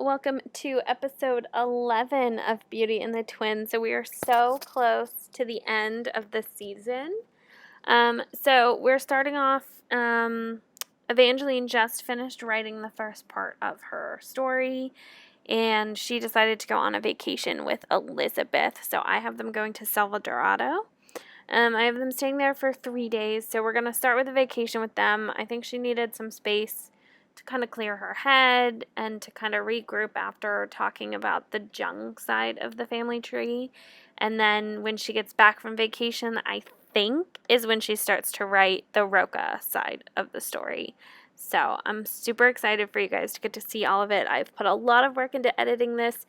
Welcome to episode 11 of Beauty and the Twins. So we are so close to the end of the season. So we're starting off, Evangeline just finished writing the first part of her story, and she decided to go on a vacation with Elizabeth. So I have them going to Salvadorado. I have them staying there for 3 days. So we're going to start with a vacation with them. I think she needed some space to kind of clear her head and to kind of regroup after talking about the Jung side of the family tree. And then when she gets back from vacation, I think is when she starts to write the Roca side of the story. So I'm super excited for you guys to get to see all of it. I've put a lot of work into editing this,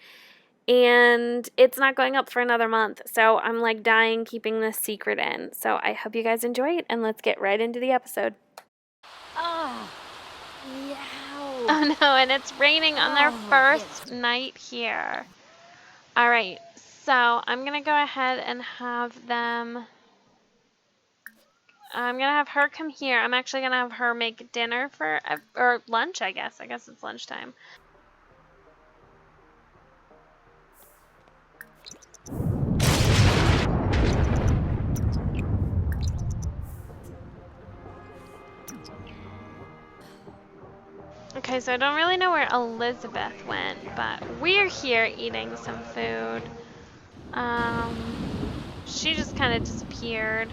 and it's not going up for another month. So I'm like dying keeping this secret in. So I hope you guys enjoy it, and let's get right into the episode. Oh, yeah. Oh no, and it's raining on their first night here. All right, so I'm going to go ahead and have them, I'm going to have her come here. I'm actually going to have her make dinner or lunch, I guess. I guess it's lunchtime. Okay, so I don't really know where Elizabeth went, but we're here eating some food. She just kind of disappeared.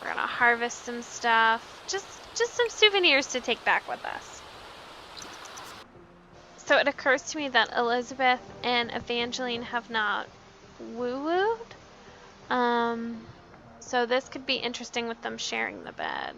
We're gonna harvest some stuff, just some souvenirs to take back with us. So it occurs to me that Elizabeth and Evangeline have not woo-wooed. So this could be interesting with them sharing the bed.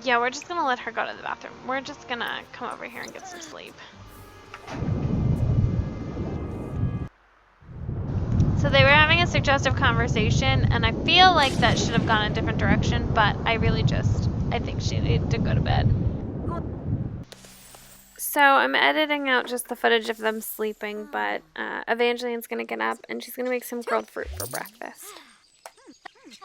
Yeah, we're just gonna let her go to the bathroom. We're just gonna come over here and get some sleep. So they were having a suggestive conversation, and I feel like that should have gone a different direction, but I think she needed to go to bed. So I'm editing out just the footage of them sleeping, but Evangeline's gonna get up and she's gonna make some grilled fruit for breakfast.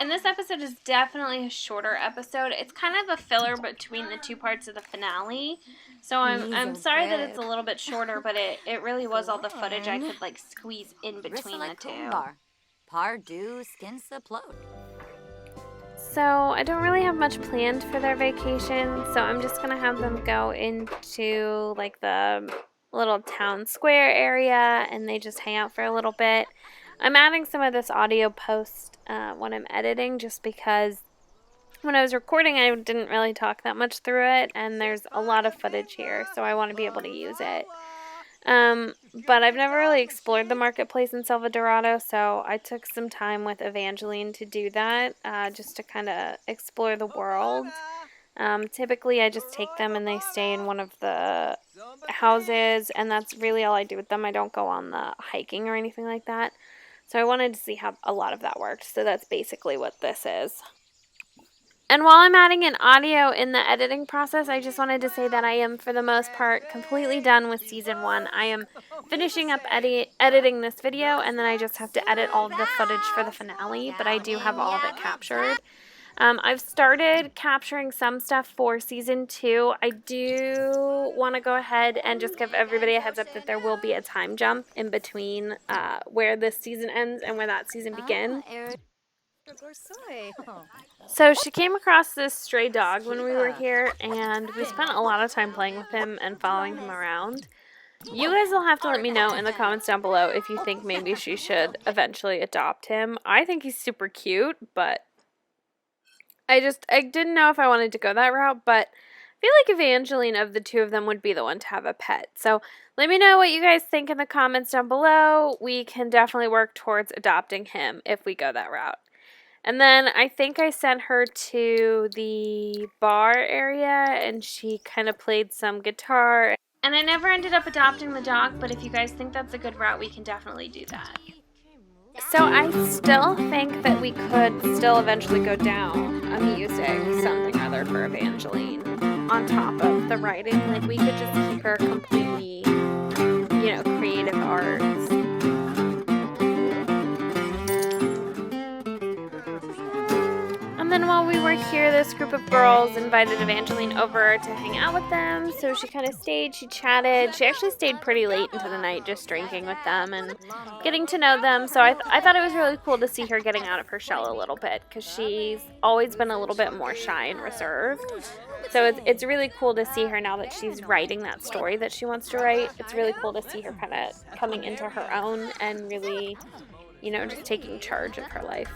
And this episode is definitely a shorter episode. It's kind of a filler between the two parts of the finale. So I'm sorry that it's a little bit shorter, but it really was all the footage I could like squeeze in between the two. So I don't really have much planned for their vacation, so I'm just going to have them go into like the little town square area and they just hang out for a little bit. I'm adding some of this audio post when I'm editing just because when I was recording I didn't really talk that much through it, and there's a lot of footage here, so I want to be able to use it. But I've never really explored the marketplace in Salvadorado, so I took some time with Evangeline to do that, just to kind of explore the world. Typically I just take them and they stay in one of the houses, and that's really all I do with them. I don't go on the hiking or anything like that. So I wanted to see how a lot of that worked, so that's basically what this is. And while I'm adding in audio in the editing process, I just wanted to say that I am, for the most part, completely done with Season 1. I am finishing up editing this video, and then I just have to edit all of the footage for the finale, but I do have all of it captured. I've started capturing some stuff for Season 2. I do want to go ahead and just give everybody a heads up that there will be a time jump in between where this season ends and where that season begins. So she came across this stray dog when we were here, and we spent a lot of time playing with him and following him around. You guys will have to let me know in the comments down below if you think maybe she should eventually adopt him. I think he's super cute, but I didn't know if I wanted to go that route, but I feel like Evangeline of the two of them would be the one to have a pet. So let me know what you guys think in the comments down below. We can definitely work towards adopting him if we go that route. And then I think I sent her to the bar area and she kind of played some guitar. And I never ended up adopting the dog, but if you guys think that's a good route, we can definitely do that. So I still think that we could still eventually go down a music something or other for Evangeline on top of the writing. Like we could just keep her completely creative arts. And then while we were here, this group of girls invited Evangeline over to hang out with them. So she kind of stayed, she chatted. She actually stayed pretty late into the night just drinking with them and getting to know them. So I thought it was really cool to see her getting out of her shell a little bit because she's always been a little bit more shy and reserved. So it's really cool to see her now that she's writing that story that she wants to write. It's really cool to see her kind of coming into her own and really, just taking charge of her life.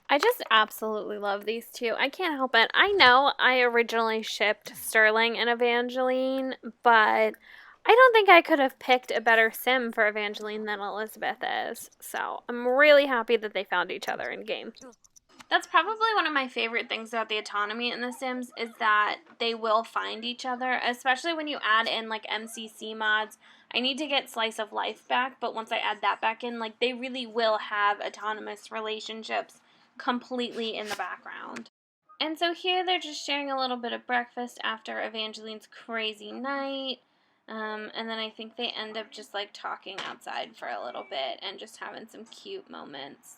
I just absolutely love these two. I can't help it. I know I originally shipped Sterling and Evangeline, but I don't think I could have picked a better sim for Evangeline than Elizabeth is. So I'm really happy that they found each other in game. That's probably one of my favorite things about the autonomy in The Sims is that they will find each other, especially when you add in like MCC mods. I need to get Slice of Life back, but once I add that back in, like they really will have autonomous relationships completely in the background. And so here they're just sharing a little bit of breakfast after Evangeline's crazy night. And then I think they end up just like talking outside for a little bit and just having some cute moments.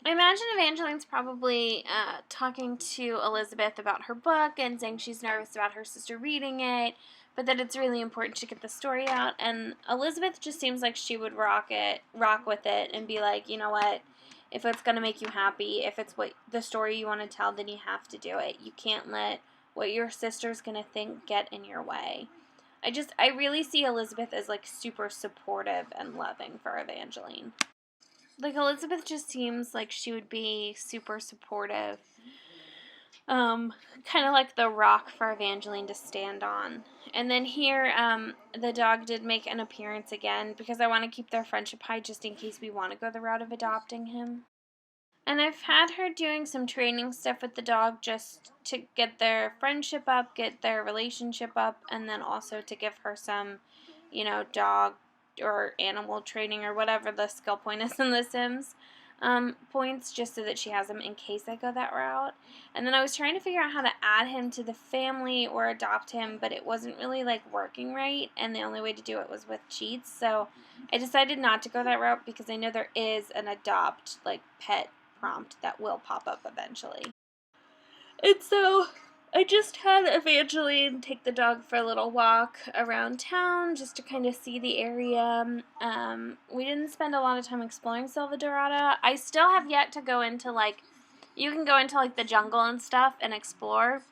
I imagine Evangeline's probably talking to Elizabeth about her book and saying she's nervous about her sister reading it, but that it's really important to get the story out. And Elizabeth just seems like she would rock with it, and be like, you know what? If it's going to make you happy, if it's what the story you want to tell, then you have to do it. You can't let what your sister's going to think get in your way. I really see Elizabeth as like super supportive and loving for Evangeline. Like Elizabeth just seems like she would be super supportive. Kind of like the rock for Evangeline to stand on. And then here, the dog did make an appearance again because I want to keep their friendship high just in case we want to go the route of adopting him. And I've had her doing some training stuff with the dog just to get their friendship up, get their relationship up, and then also to give her some, dog or animal training or whatever the skill point is in The Sims points, just so that she has them in case I go that route. And then I was trying to figure out how to add him to the family or adopt him, but it wasn't really like working right, and the only way to do it was with cheats. So I decided not to go that route because I know there is an adopt like pet prompt that will pop up eventually. And so I just had Evangeline take the dog for a little walk around town just to kind of see the area. We didn't spend a lot of time exploring Selva Dorada. I still have yet to go into you can go into the jungle and stuff and explore.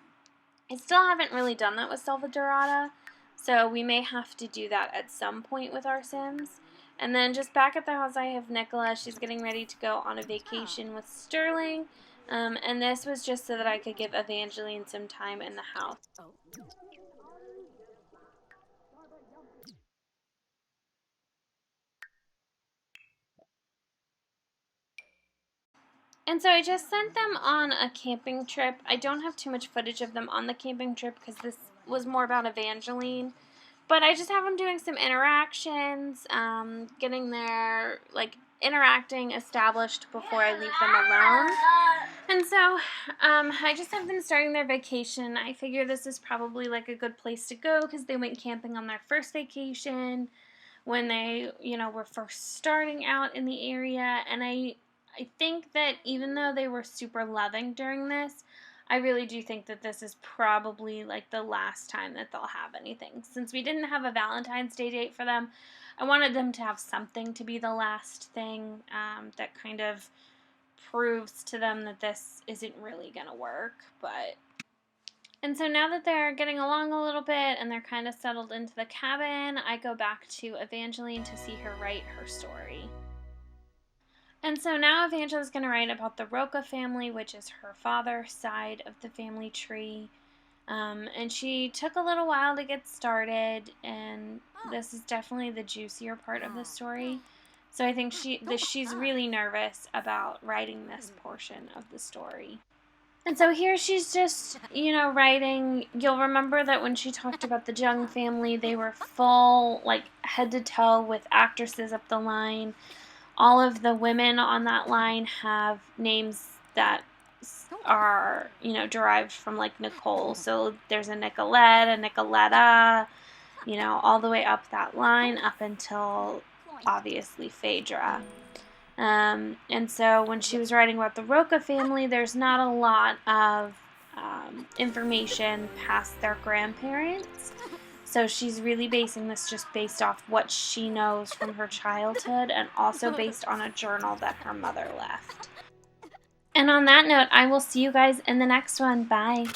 I still haven't really done that with Selva Dorada, so we may have to do that at some point with our Sims. And then just back at the house, I have Nicola. She's getting ready to go on a vacation with Sterling. And this was just so that I could give Evangeline some time in the house. And so I just sent them on a camping trip. I don't have too much footage of them on the camping trip because this was more about Evangeline. But I just have them doing some interactions, getting their, interacting established before I leave them alone. And so I just have them starting their vacation. I figure this is probably, a good place to go because they went camping on their first vacation when they, were first starting out in the area. And I think that even though they were super loving during this, I really do think that this is probably the last time that they'll have anything. Since we didn't have a Valentine's Day date for them, I wanted them to have something to be the last thing that kind of proves to them that this isn't really going to work. But And so now that they're getting along a little bit and they're kind of settled into the cabin, I go back to Evangeline to see her write her story. And so now Evangeline's going to write about the Roca family, which is her father's side of the family tree. And she took a little while to get started, and this is definitely the juicier part of the story. So I think she's really nervous about writing this portion of the story. And so here she's just, writing. You'll remember that when she talked about the Jung family, they were full, like, head to toe with actresses up the line. All of the women on that line have names that are, derived from, like, Nicole. So there's a Nicolette, a Nicoletta, all the way up that line up until, obviously, Phaedra. And so when she was writing about the Roca family, there's not a lot of information past their grandparents. So she's really basing this just based off what she knows from her childhood and also based on a journal that her mother left. And on that note, I will see you guys in the next one. Bye.